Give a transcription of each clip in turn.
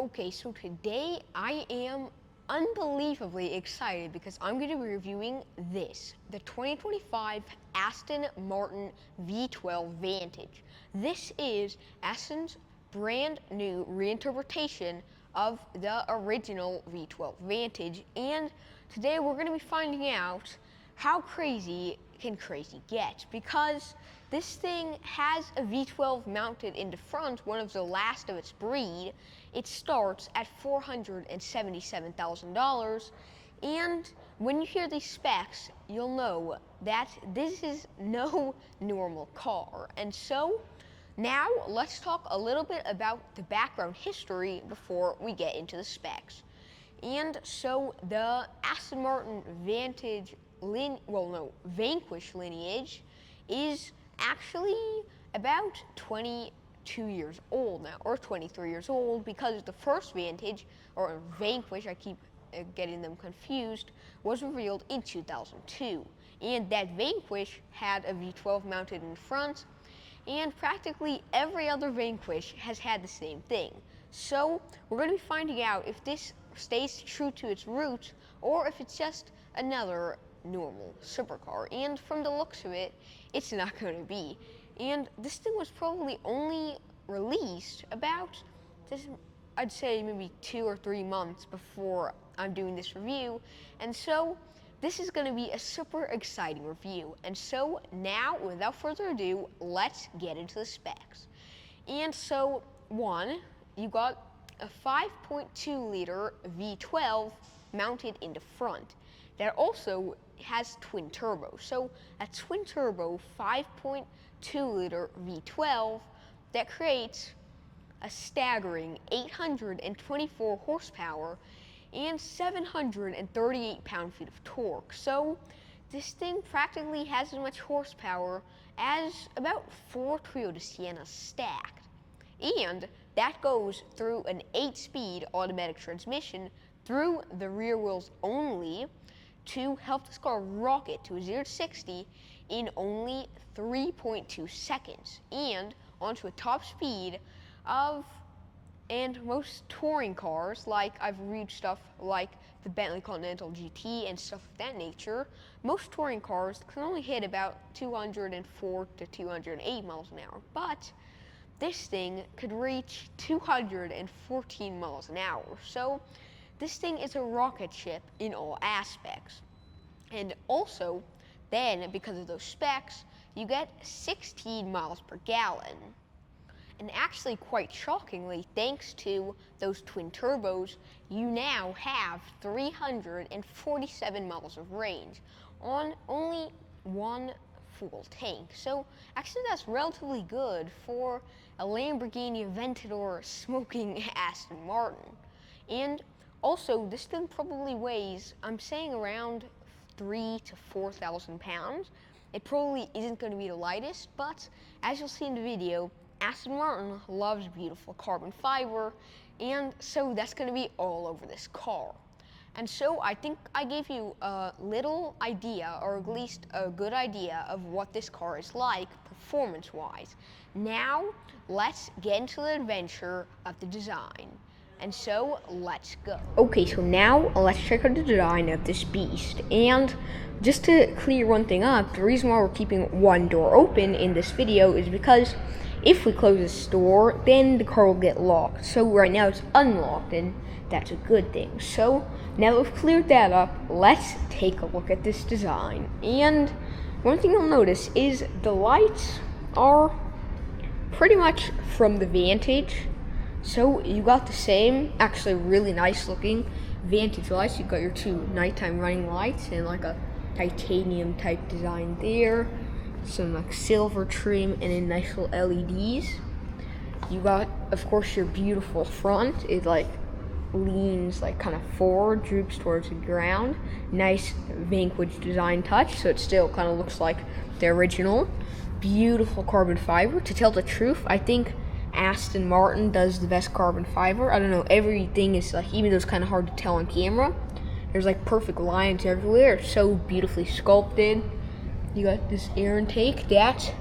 Okay, so today I am unbelievably excited because I'm going to be reviewing the 2025 Aston Martin V12 Vantage. This is Aston's brand new reinterpretation of the original V12 Vantage, and today we're going to be finding out how crazy can crazy get, because this thing has a V12 mounted in the front, one of the last of its breed. It starts at $477,000, and when you hear these specs, you'll know that this is no normal car. And so, now let's talk a little bit about the background history before we get into the specs. And so, the Aston Martin Vanquish lineage is actually about 22 years old now, or 23 years old, because the first Vantage, or Vanquish, I keep getting them confused, was revealed in 2002. And that Vanquish had a V12 mounted in front, and practically every other Vanquish has had the same thing. So we're going to be finding out if this stays true to its roots, or if it's just another normal supercar. And from the looks of it, it's not going to be. And this thing was probably only released about, I'd say maybe 2 or 3 months before I'm doing this review. And so this is going to be a super exciting review. And so now, without further ado, let's get into the specs. And so, one, you got a 5.2 liter V12 mounted in the front. That also has twin turbo. So a twin turbo 5.2 liter V12 that creates a staggering 824 horsepower and 738 pound-feet of torque. So this thing practically has as much horsepower as about 4 Toyota Siennas stacked. And that goes through an 8-speed automatic transmission through the rear wheels only, to help this car rocket to a 0 to 60 in only 3.2 seconds, and onto a top speed of, and most touring cars, like I've reviewed stuff like the Bentley Continental GT and stuff of that nature, most touring cars can only hit about 204 to 208 miles an hour, but this thing could reach 214 miles an hour. So this thing is a rocket ship in all aspects. And also, then, because of those specs, you get 16 miles per gallon. And actually, quite shockingly, thanks to those twin turbos, you now have 347 miles of range on only one full tank. So actually, that's relatively good for a Lamborghini Aventador smoking Aston Martin. And also, this thing probably weighs, I'm saying, around 3,000 to 4,000 pounds. It probably isn't going to be the lightest, but as you'll see in the video, Aston Martin loves beautiful carbon fiber, and so that's going to be all over this car. And so I think I gave you a little idea, or at least a good idea, of what this car is like performance-wise. Now, let's get into the adventure of the design. And so, let's go. Okay, so now let's check out the design of this beast. And just to clear one thing up, the reason why we're keeping one door open in this video is because if we close this door, then the car will get locked. So right now it's unlocked, and that's a good thing. So now that we've cleared that up, let's take a look at this design. And one thing you'll notice is the lights are pretty much from the Vantage. So you got the same, actually really nice looking Vantage lights. You got your 2 nighttime running lights and like a titanium type design there. Some like silver trim and then nice little LEDs. You got, of course, your beautiful front. It like leans like kind of forward, droops towards the ground. Nice Vanquish design touch, so it still kind of looks like the original. Beautiful carbon fiber. To tell the truth, I think Aston Martin does the best carbon fiber. I don't know, everything is like, even though it's kind of hard to tell on camera, there's like perfect lines everywhere. It's so beautifully sculpted. You got this air intake, that,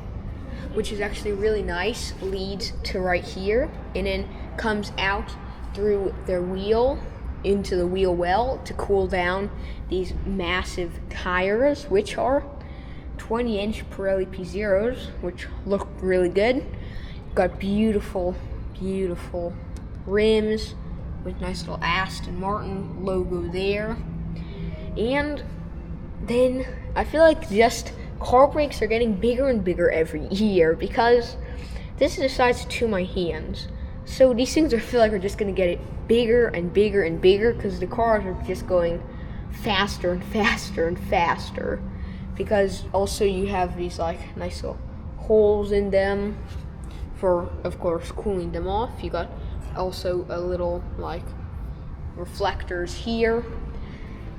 which is actually really nice, leads to right here, and then comes out through their wheel into the wheel well to cool down these massive tires, which are 20-inch Pirelli P0s, which look really good. Got beautiful, beautiful rims with nice little Aston Martin logo there. And then I feel like just car brakes are getting bigger and bigger every year because this is the size to my hands. So these things I feel like are just gonna get it bigger and bigger and bigger because the cars are just going faster and faster and faster. Because also you have these like nice little holes in them for, of course, cooling them off. You got also a little like reflectors here.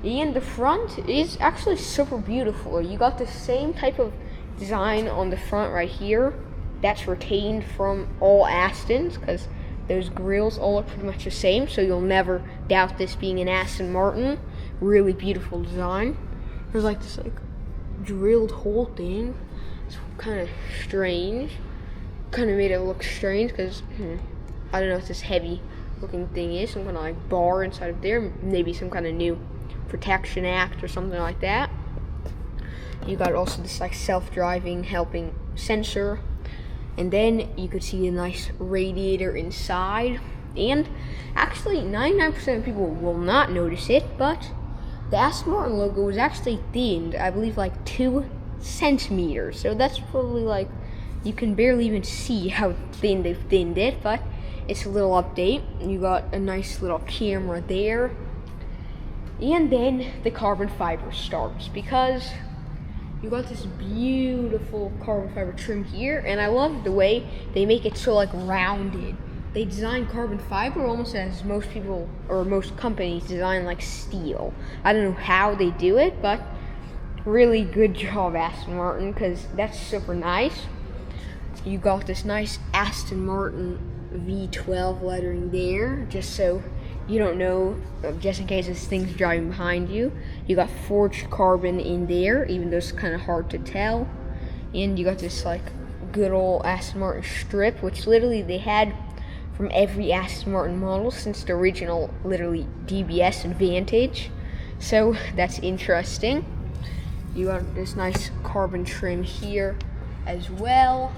And the front is actually super beautiful. You got the same type of design on the front right here. That's retained from all Astons because those grilles all look pretty much the same. So you'll never doubt this being an Aston Martin. Really beautiful design. There's like this like drilled hole thing. It's kind of strange. Kind of made it look strange because I don't know what this heavy looking thing is. Some kind of like bar inside of there. Maybe some kind of new Protection Act or something like that. You got also this like self-driving helping sensor, and then you could see a nice radiator inside. And actually 99% of people will not notice it, but the Aston Martin logo was actually thinned, I believe like 2 centimeters. So that's probably like, you can barely even see how thin they've thinned it, but it's a little update. You got a nice little camera there. And then the carbon fiber starts because you got this beautiful carbon fiber trim here, and I love the way they make it so like rounded. They design carbon fiber almost as most people or most companies design like steel. I don't know how they do it, but really good job, Aston Martin, because that's super nice. You got this nice Aston Martin V12 lettering there, just so you don't know, just in case this thing's driving behind you. You got forged carbon in there, even though it's kind of hard to tell. And you got this like good old Aston Martin strip, which literally they had from every Aston Martin model since the original, literally DBS and Vantage. So that's interesting. You got this nice carbon trim here as well,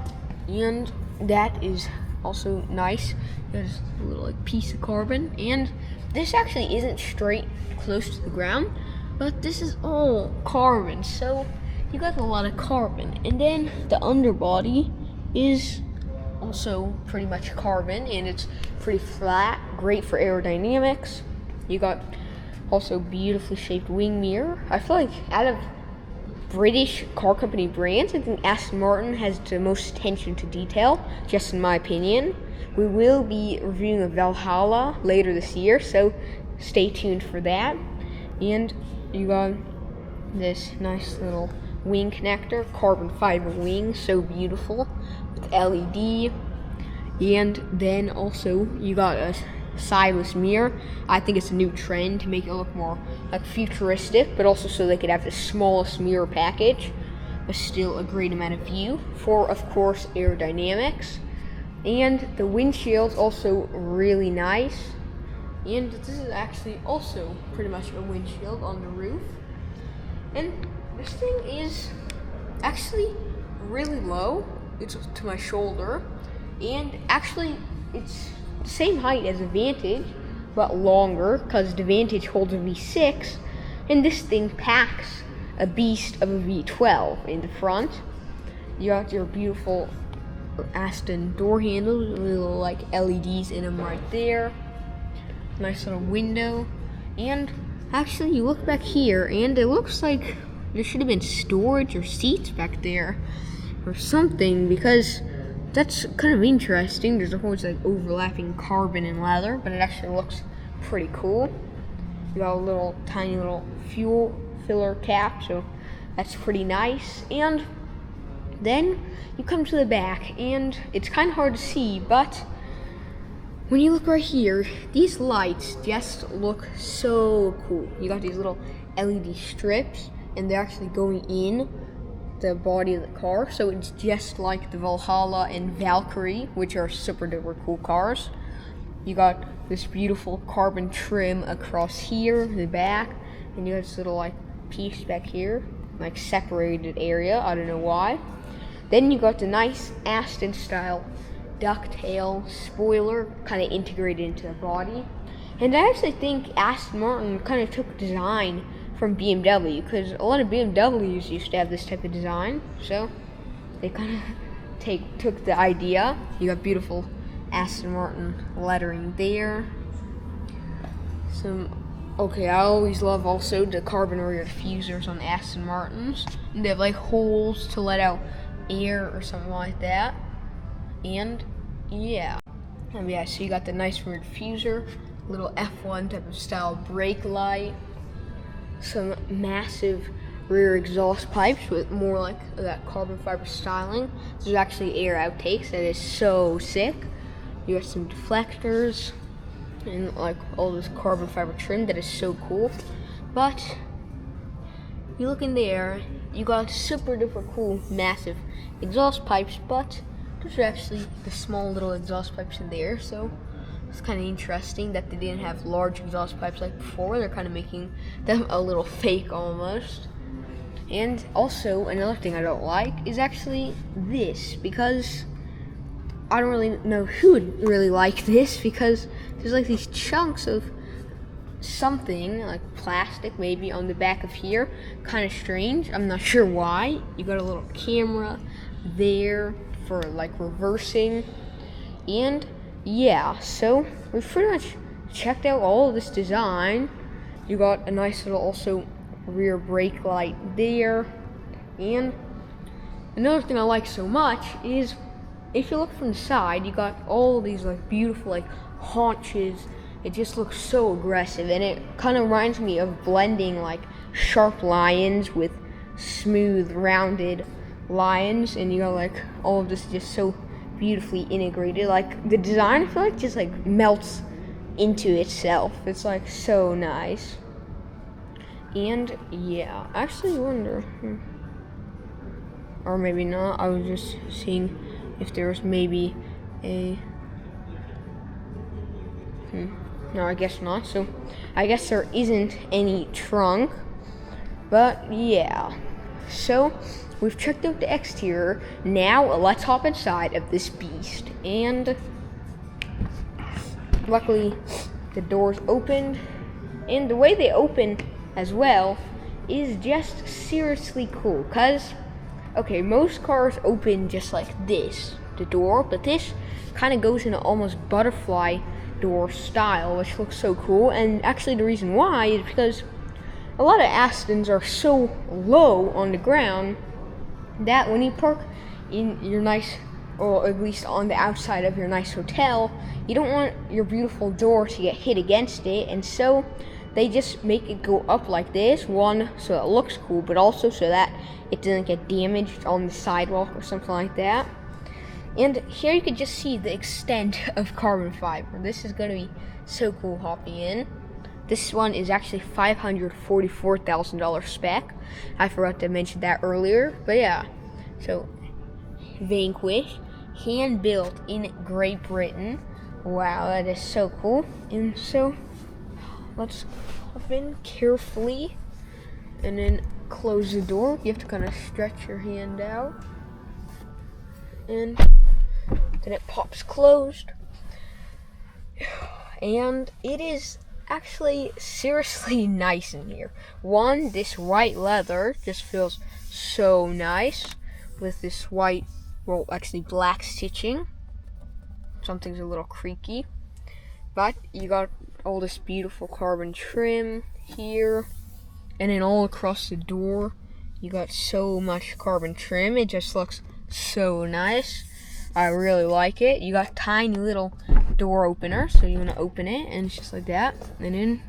and that is also nice. There's a little like piece of carbon, and this actually isn't straight close to the ground, but this is all carbon, so you got a lot of carbon. And then the underbody is also pretty much carbon, and it's pretty flat, great for aerodynamics. You got also beautifully shaped wing mirror. I feel like out of British car company brands, I think Aston Martin has the most attention to detail, just in my opinion. We will be reviewing a Valhalla later this year, so stay tuned for that. And you got this nice little wing connector, carbon fiber wing, so beautiful, with LED. And then also you got a sideless mirror. I think it's a new trend to make it look more like futuristic, but also so they could have the smallest mirror package, but still a great amount of view for, of course, aerodynamics. And the windshield's also really nice. And this is actually also pretty much a windshield on the roof. And this thing is actually really low. It's to my shoulder. And actually, it's the same height as a Vantage, but longer, because the Vantage holds a V6, and this thing packs a beast of a V12 in the front. You got your beautiful Aston door handles, little like LEDs in them right there. Nice little window. And actually, you look back here, and it looks like there should have been storage or seats back there or something, because that's kind of interesting. There's a whole like overlapping carbon and leather, but it actually looks pretty cool. You got a little tiny little fuel filler cap, so that's pretty nice. And then you come to the back, and it's kind of hard to see, but when you look right here, these lights just look so cool. You got these little LED strips, and they're actually going in the body of the car, so it's just like the Valhalla and Valkyrie, which are super duper cool cars. you got this beautiful carbon trim across here, the back, and you got this little like piece back here, like separated area. I don't know why. Then you got the nice Aston style ducktail spoiler kind of integrated into the body. And I actually think Aston Martin kind of took design from BMW, because a lot of BMWs used to have this type of design, so they kind of took the idea. You got beautiful Aston Martin lettering there. Okay, I always love also the carbon rear diffusers on Aston Martins. And they have like holes to let out air or something like that. And yeah. So you got the nice rear diffuser, little F1 type of style brake light, some massive rear exhaust pipes with more like that carbon fiber styling. There's actually air outtakes that is so sick. You got some deflectors and like all this carbon fiber trim that is so cool. But you look in there, you got super duper cool massive exhaust pipes, but there's actually the small little exhaust pipes in there, so it's kind of interesting that they didn't have large exhaust pipes like before. They're kind of making them a little fake almost. And also another thing I don't like is actually this, because I don't really know who would really like this, because there's like these chunks of something like plastic maybe on the back of here. Kind of strange. I'm not sure why. You got a little camera there for like reversing. And yeah, so we've pretty much checked out all of this design. You got a nice little also rear brake light there. And another thing I like so much is if you look from the side, you got all these like beautiful like haunches. It just looks so aggressive, and it kind of reminds me of blending like sharp lions with smooth rounded lions, and you got like all of this just so beautifully integrated. Like the design, I feel like just like melts into itself. It's like so nice. And yeah, I actually wonder, or maybe not, I was just seeing if there was maybe a no, I guess not. So I guess there isn't any trunk. But yeah, so we've checked out the exterior. Now let's hop inside of this beast. And luckily the doors opened, and the way they open as well is just seriously cool. Cause okay, most cars open just like this, the door, but this kind of goes in an almost butterfly door style, which looks so cool. And actually the reason why is because a lot of Astons are so low on the ground that when you park in your nice, or at least on the outside of your nice hotel, you don't want your beautiful door to get hit against it, and so they just make it go up like this. One, so it looks cool, but also so that it doesn't get damaged on the sidewalk or something like that. And here you can just see the extent of carbon fiber. This is going to be so cool hopping in. This one is actually $544,000 spec. I forgot to mention that earlier. But yeah, so Vanquish, hand built in Great Britain. Wow, that is so cool. And so let's hop in carefully and then close the door. You have to kind of stretch your hand out, and then it pops closed. And it is actually seriously nice in here. One, this white leather just feels so nice with this white, well, actually black stitching. Something's a little creaky, but you got all this beautiful carbon trim here, and then all across the door you got so much carbon trim. It just looks so nice. I really like it. You got tiny little door opener, so you want to open it and it's just like that, and then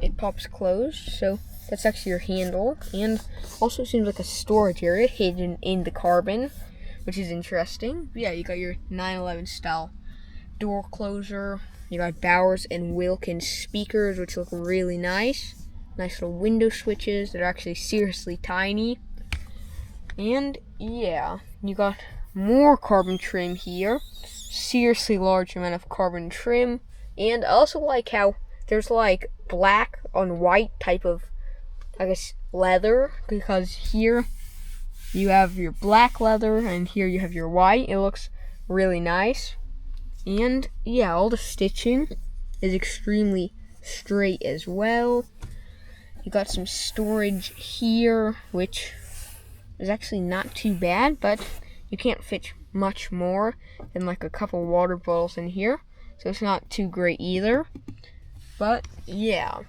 it pops closed. So that's actually your handle, and also seems like a storage area hidden in the carbon, which is interesting. But yeah, you got your 911 style door closer. You got Bowers and Wilkins speakers, which look really nice. Nice little window switches that are actually seriously tiny. And yeah, you got more carbon trim here. seriously large amount of carbon trim. And I also like how there's like black on white type of, I guess, leather, because here you have your black leather and here you have your white. It looks really nice. And yeah, all the stitching is extremely straight as well. You got some storage here, which is actually not too bad, but you can't fit much more than like a couple water bottles in here, so it's not too great either. But yeah,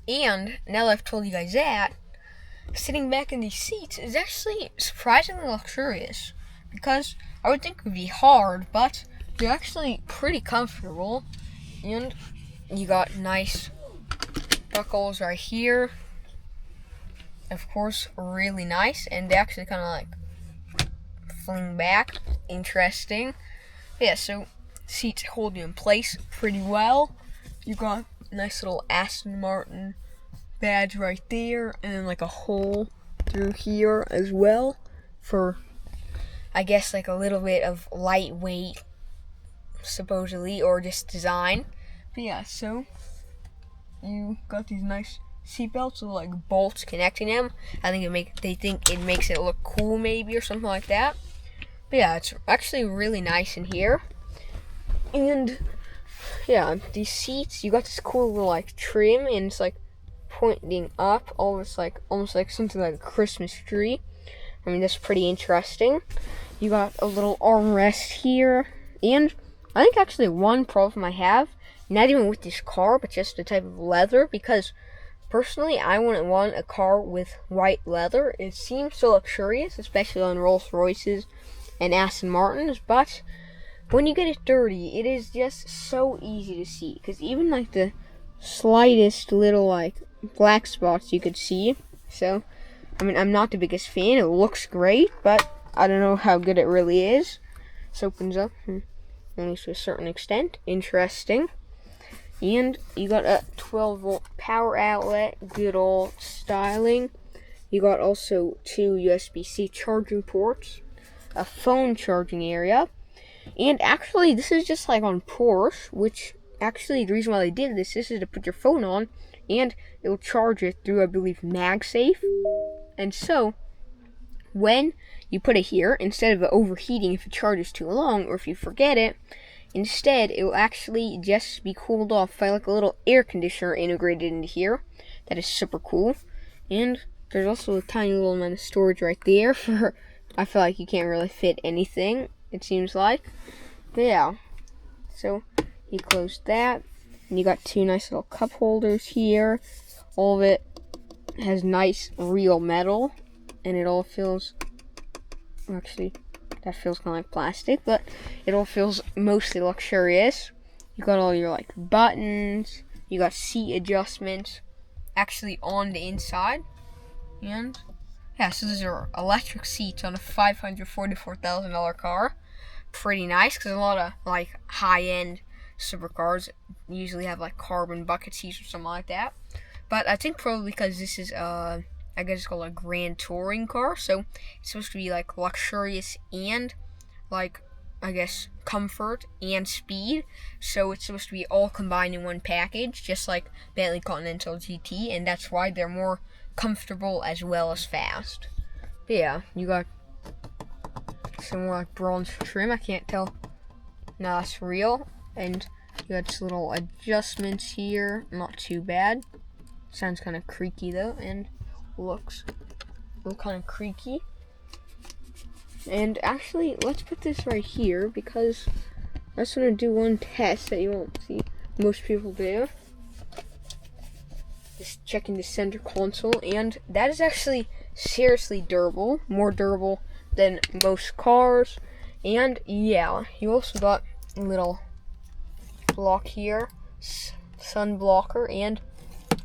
and now that I've told you guys that, sitting back in these seats is actually surprisingly luxurious, because I would think it would be hard, but they're actually pretty comfortable. And you got nice buckles right here, of course, really nice, and they actually kind of like fling back. Interesting. Yeah, so seats hold you in place pretty well. You got a nice little Aston Martin badge right there, and then like a hole through here as well for, I guess, like a little bit of lightweight, supposedly, or just design. But yeah, so you got these nice seat belts with like bolts connecting them. I think they think it makes it look cool, maybe, or something like that. But yeah, it's actually really nice in here. And yeah, these seats, you got this cool little like trim, and it's like pointing up, almost like something like a Christmas tree. I mean, that's pretty interesting. You got a little armrest here, and I think actually one problem I have, not even with this car, but just the type of leather, because personally I wouldn't want a car with white leather. It seems so luxurious, especially on Rolls Royces and Aston Martins, but when you get it dirty, it is just so easy to see, because even like the slightest little like black spots you could see. So I mean, I'm not the biggest fan. It looks great, but I don't know how good it really is. This opens up only to a certain extent. Interesting. And you got a 12-volt power outlet, good old styling. You got also 2 USB-C charging ports, a phone charging area, and actually this is just like on Porsche, which actually the reason why they did this is to put your phone on and it'll charge it through, I believe, MagSafe. And so when you put it here, instead of it overheating if it charges too long or if you forget it, instead it will actually just be cooled off by like a little air conditioner integrated into here. That is super cool. And there's also a tiny little amount of storage right there for, I feel like you can't really fit anything, it seems like. But yeah, so you close that, and you got 2 nice little cup holders here. All of it has nice real metal, and it all feels, actually that feels kind of like plastic, but it all feels mostly luxurious. You got all your like buttons, you got seat adjustments actually on the inside, and yeah, so these are electric seats on a $544,000 car. Pretty nice, because a lot of like high-end supercars usually have like carbon bucket seats or something like that. But I think probably because this is I guess it's called a Grand Touring car, so it's supposed to be like luxurious and like, I guess, comfort and speed. So it's supposed to be all combined in one package, just like Bentley Continental GT, and that's why they're more comfortable as well as fast. But yeah, you got some more like bronze trim. I can't tell. No, that's real. And you got some little adjustments here. Not too bad. Sounds kind of creaky though, and looks a little kind of creaky. And actually, let's put this right here, because I just want to do one test that you won't see most people do. Just checking the center console, and that is actually seriously durable, more durable than most cars. And yeah, you also got a little block here, sun blocker, and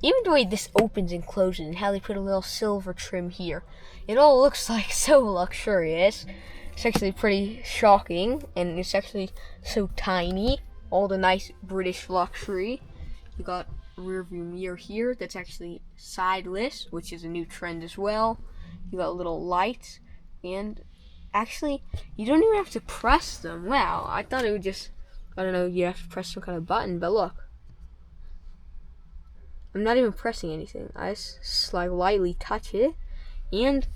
even the way this opens and closes and how they put a little silver trim here, it all looks like so luxurious. It's actually pretty shocking, and it's actually so tiny. All the nice British luxury. You got rear view mirror here that's actually sideless, which is a new trend as well. You got little lights, and actually, you don't even have to press them. Wow, I thought it would just, I don't know, you have to press some kind of button, but look. I'm not even pressing anything. I just like lightly touch it, and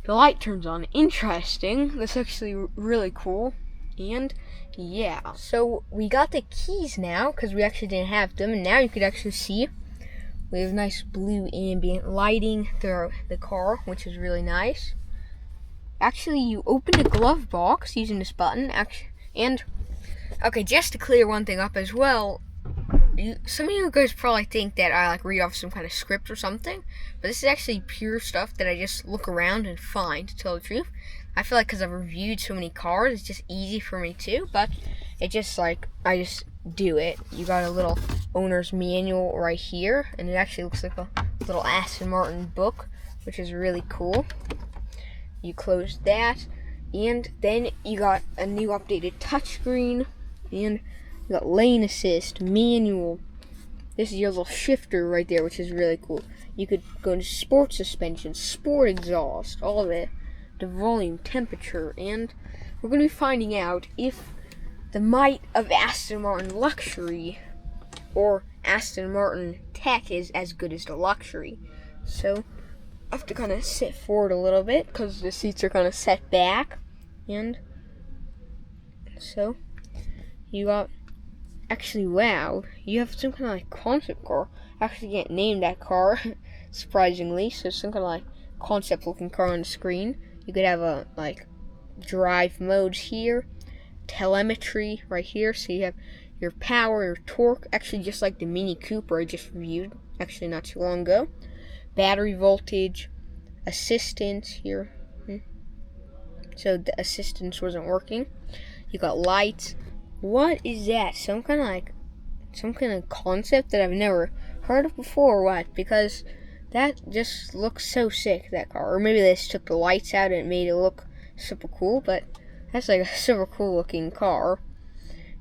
the light turns on. Interesting. That's actually really cool. And yeah, so we got the keys now because we actually didn't have them, and now you could actually see we have nice blue ambient lighting through the car, which is really nice. Actually, you open the glove box using this button. And okay, just to clear one thing up as well. Some of you guys probably think that I like read off some kind of script or something, but this is actually pure stuff that I just look around and find, to tell the truth. I feel like because I've reviewed so many cars, it's just easy for me too, but it just like, I just do it. You got a little owner's manual right here, and it actually looks like a little Aston Martin book, which is really cool. You close that, and then you got a new updated touchscreen, and you got lane assist, manual. This is your little shifter right there, which is really cool. You could go into sport suspension, sport exhaust, all of it. The volume, temperature, and we're going to be finding out if the might of Aston Martin luxury or Aston Martin tech is as good as the luxury. So I have to kind of sit forward a little bit because the seats are kind of set back. And so you got, actually, wow, you have some kind of like concept car. I actually can't name that car, surprisingly. So some kind of like concept looking car on the screen. You could have a like drive modes here, telemetry right here. So you have your power, your torque, actually just like the Mini Cooper I just reviewed actually not too long ago. Battery voltage, assistance here. So the assistance wasn't working. You got lights. What is that? Some kind of concept that I've never heard of before or what? Because that just looks so sick, that car. Or maybe they just took the lights out and it made it look super cool, but that's like a super cool looking car.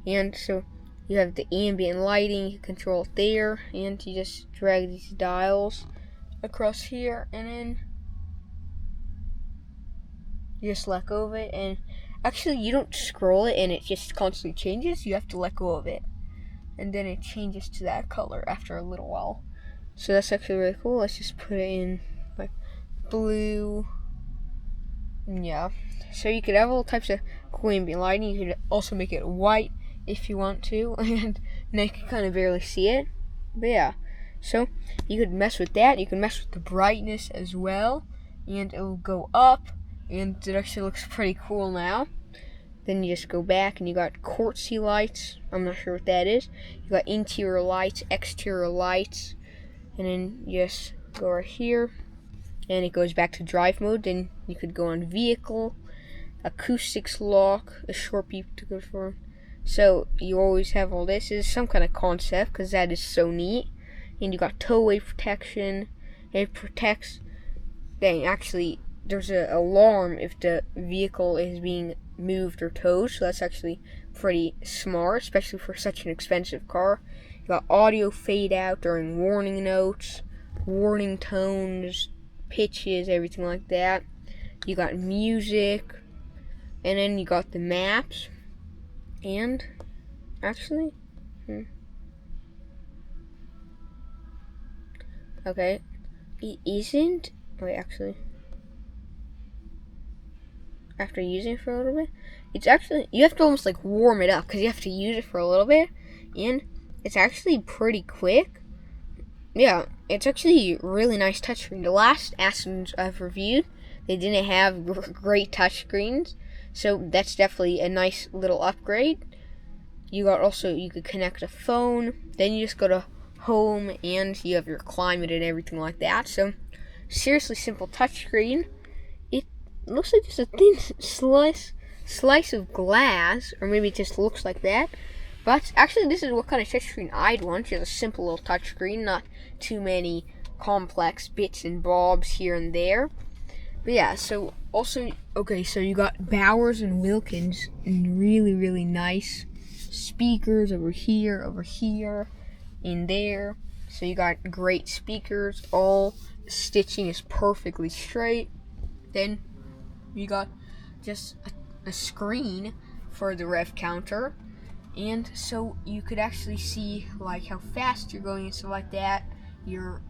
And so you have the ambient lighting, you control it there, and you just drag these dials across here, and then you just let go of it, and actually you don't scroll it and it just constantly changes. You have to let go of it, and then it changes to that color after a little while. So that's actually really cool. Let's just put it in like blue. Yeah. So you could have all types of cool ambient lighting. You could also make it white if you want to, and now you can kind of barely see it. But yeah. So you could mess with that. You can mess with the brightness as well, and it will go up, and it actually looks pretty cool now. Then you just go back and you got quartzy lights. I'm not sure what that is. You got interior lights, exterior lights, and then you just go right here, and it goes back to drive mode. Then you could go on vehicle, acoustics lock, a short beep to go for. So you always have all this. It's some kind of concept because that is so neat. And you got towaway protection. It protects. Dang, actually, there's an alarm if the vehicle is being moved or towed. So that's actually pretty smart, especially for such an expensive car. You got audio fade out during warning notes, warning tones, pitches, everything like that. You got music, and then you got the maps. And actually, okay, it isn't. Wait, actually, after using it for a little bit, it's actually, you have to almost like warm it up because you have to use it for a little bit, and it's actually pretty quick. Yeah, it's actually really nice touchscreen. The last Astons I've reviewed, they didn't have great touchscreens, so that's definitely a nice little upgrade. You got also, you could connect a phone, then you just go to home, and you have your climate and everything like that. So seriously simple touchscreen. It looks like just a thin slice of glass, or maybe it just looks like that. But actually, this is what kind of touchscreen I'd want. Just a simple little touchscreen, not too many complex bits and bobs here and there. But yeah, so also, okay, so you got Bowers and Wilkins, and really, really nice speakers over here, in there. So you got great speakers. All stitching is perfectly straight. Then you got just a screen for the rev counter, and so you could actually see like how fast you're going and stuff like that, your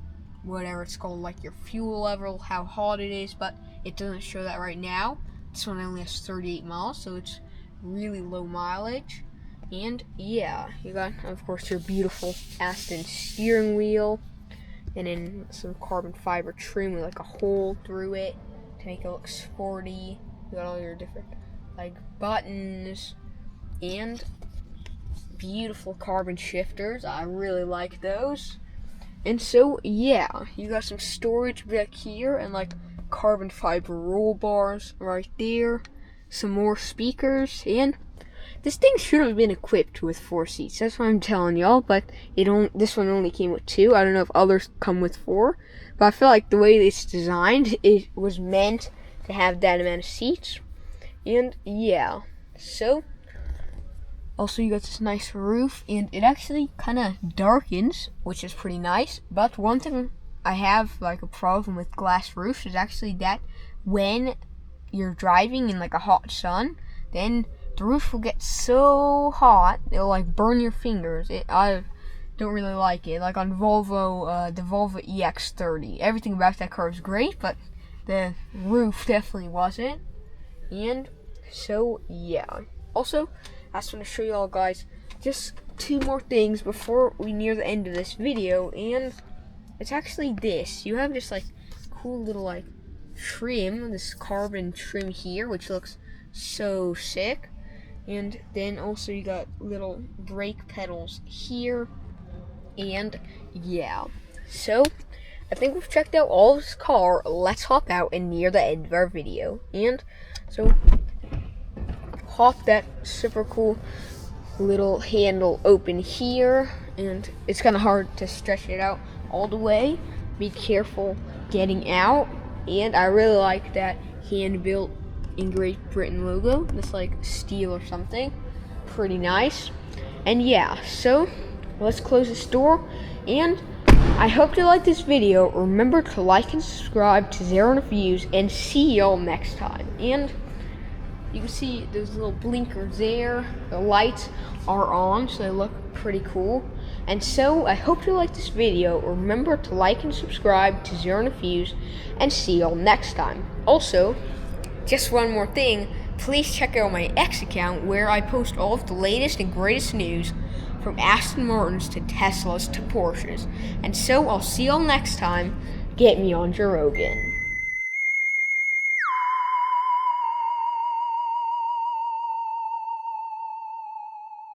whatever it's called, like your fuel level, how hot it is, but it doesn't show that right now. This one only has 38 miles, so it's really low mileage. And yeah, you got, of course, your beautiful Aston steering wheel, and then some carbon fiber trim with like a hole through it to make it look sporty. You got all your different like buttons and beautiful carbon shifters. I really like those. And so yeah, you got some storage back here and like carbon fiber roll bars right there, some more speakers, and this thing should have been equipped with 4 seats. That's what I'm telling y'all, but this one only came with 2. I don't know if others come with 4, but I feel like the way it's designed, it was meant to have that amount of seats. And yeah, so also you got this nice roof, and it actually kind of darkens, which is pretty nice. But one thing I have like a problem with glass roofs is actually that when you're driving in like a hot sun, then the roof will get so hot it'll like burn your fingers. I don't really like it. Like on Volvo, the Volvo EX30, everything about that car is great, but the roof definitely wasn't. And so yeah. Also, I just want to show you all guys just 2 more things before we near the end of this video, and it's actually this. You have this like cool little like trim, this carbon trim here, which looks so sick. And then also you got little brake pedals here. And yeah, so I think we've checked out all of this car. Let's hop out and near the end of our video. And so hop that super cool little handle open here, and it's kind of hard to stretch it out all the way. Be careful getting out. And I really like that hand-built in Great Britain logo. This like steel or something. Pretty nice. And yeah, so let's close this door. And I hope you like this video. Remember to like and subscribe to Xaaron Reviews, and see y'all next time. And you can see those little blinkers there. The lights are on, so they look pretty cool. And so I hope you like this video. Remember to like and subscribe to Xaaron Reviews, and see y'all next time. Also, just one more thing, please check out my X account where I post all of the latest and greatest news from Aston Martins to Teslas to Porsches. And so I'll see y'all next time. Get me on Joe Rogan.